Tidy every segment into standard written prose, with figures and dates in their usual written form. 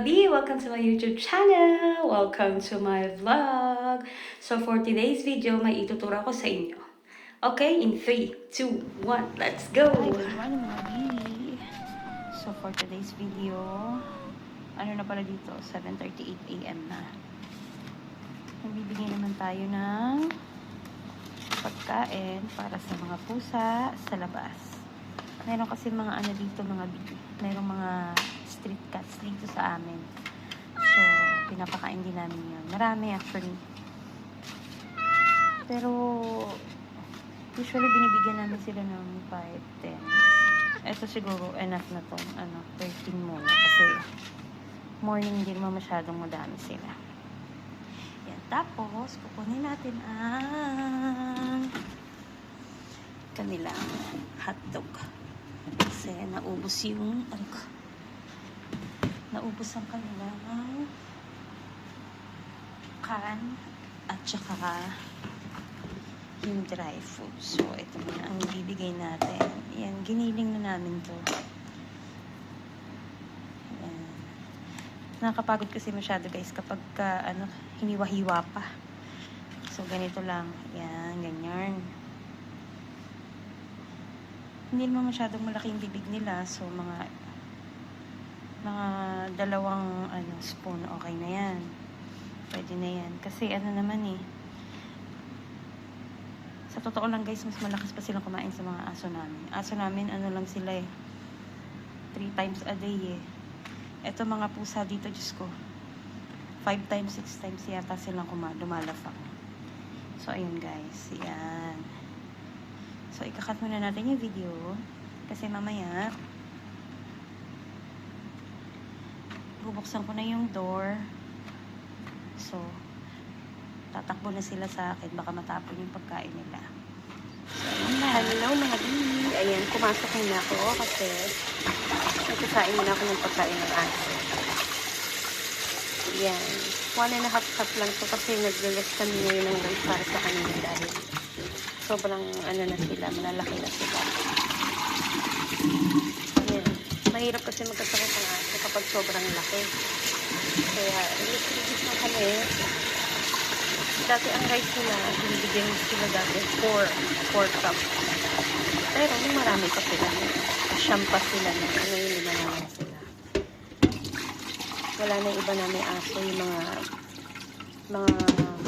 B! Welcome to my YouTube channel! Welcome to my vlog! So for today's video, may ituturo ko sa inyo. Okay? In 3, 2, 1, let's go! Hi, good morning mga B! So for today's video, ano na pala dito? 7:38 AM na. Nagbibigay naman tayo ng pagkain para sa mga pusa sa labas. Meron kasi mga ano dito mga B. Meron mga street cats dito sa amin. So, pinapakain din namin yun. Marami actually. Pero, usually binibigyan namin sila ng 5, 10. Ito siguro enough na to. 13 muna. Kasi, morning din mo masyadong madami sila. Yan. Tapos, kukunin natin ang kanilang hotdog. Kasi, naubos yung naubos ang kanilang can at saka yung dry food. So, ito na ang bibigay natin. Yan, giniling na namin to. Yan. Nakakapagod kasi masyado guys kapag hiniwa-hiwa pa. So, ganito lang. Yan, ganyan. Hindi naman masyadong malaki yung bibig nila. So, mga dalawang spoon, okay na yan. Pwede na yan. Kasi naman sa totoo lang guys, mas malakas pa silang kumain sa mga aso namin. Aso namin, lang sila 3 times a day Eto mga pusa dito, Diyos ko. 5 times, 6 times yata silang lumalafak. So, ayun guys. Yan. So, ikakat muna natin yung video. Kasi mamaya, bubuksan ko na yung door. So, tatakbo na sila sa akin. Baka matapon yung pagkain nila. So, hello mga baby. Ayan, pumasok na ako kasi nagkasain muna ako ng pagkain ng aso. Ayan. 1.5 cup lang to kasi nag-release kami ngayon ng lunch para sa kanila dahil sobrang na sila, malalaki na sila. Ayan. Mahirap kasi magkasakit ng aso kapag sobrang laki. Kaya, release na kami. Dati ang rice nila, binibigyan sila dati 4 cup. Pero, nung marami pa sila. Siyam pa sila na. Ngayon, 5 na naman sila. Wala na iba na may aso yung mga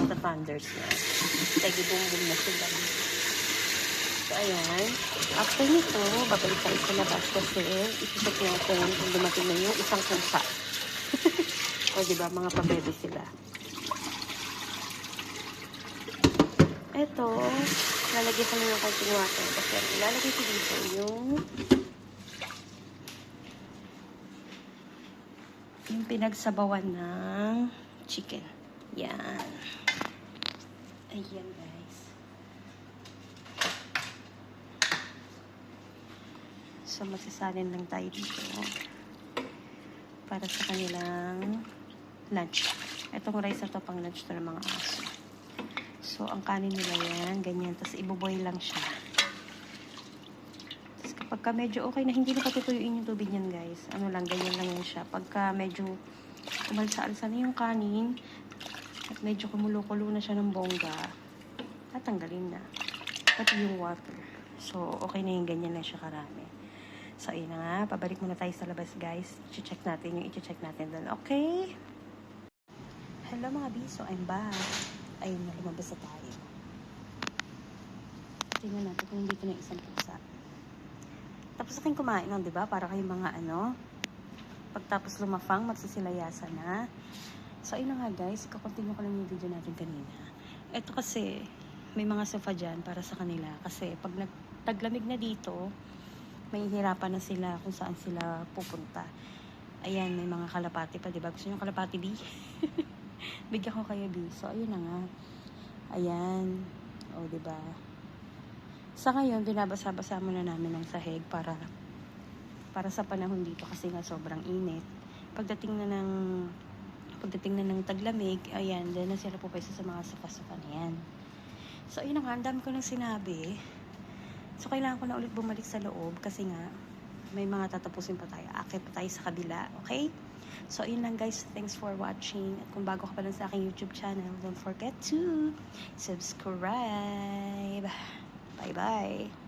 matapanders na. Tagi-bumbum na sila. So, ayan. After nito, babalik tayo sa labas kasi isisip natin kung dumating na yung isang pusa. O, diba, mga pabebe sila. Ito, lalagyan ko ng konting water kasi ilalagay ko dito yung pinagsabawan ng chicken. Yan. Ayan, guys. So, magsasalin lang tayo dito para sa kanilang lunch. Itong rice na to pang lunch to ng mga aso. So, ang kanin nila yan, ganyan. Tapos, iboboil lang siya. Tapos, kapag medyo okay na, hindi na patutuyuin yung tubig niyan, guys. Ganyan lang yan siya. Pagka medyo umalsa-alsa na yung kanin, at medyo kumulo-kulo na siya ng bongga, tatanggalin na. Pati yung water. So, okay na yung ganyan lang siya karami. So, ayun na nga. Pabalik muna tayo sa labas, guys. I-check natin yung i-check natin doon. Okay? Hello, mga B. So, I'm back. Ayun na, lumabas na tayo. Tingnan natin kung dito na isang pusa. Tapos aking kumain nun, diba? Para kayong mga pagtapos lumafang, magsisilayasan na. So, ayun na nga guys, ikakontinue ko lang yung video natin kanina. Ito kasi, may mga sofa dyan para sa kanila. Kasi pag taglamig na dito, may hirapan na sila kung saan sila pupunta. Ayan, may mga kalapati pa, diba? Gusto nyo kalapati, B? Bigyan ko kayo, B. So, ayun na nga. Ayan. O, diba? Sa ngayon, binabasa-basa muna namin ng sahig para sa panahon dito kasi nga sobrang init. Pagdating na ng taglamig, ayan, din na sila pupwesto sa mga sofa-sofa na yan. So, ayun na nga. Ang dami ko nang sinabi. So, kailangan ko na ulit bumalik sa loob kasi nga, may mga tatapusin pa tayo. Akit pa tayo sa kabila. Okay? So, yun lang guys. Thanks for watching. At kung bago ka pa lang sa aking YouTube channel, don't forget to subscribe. Bye-bye.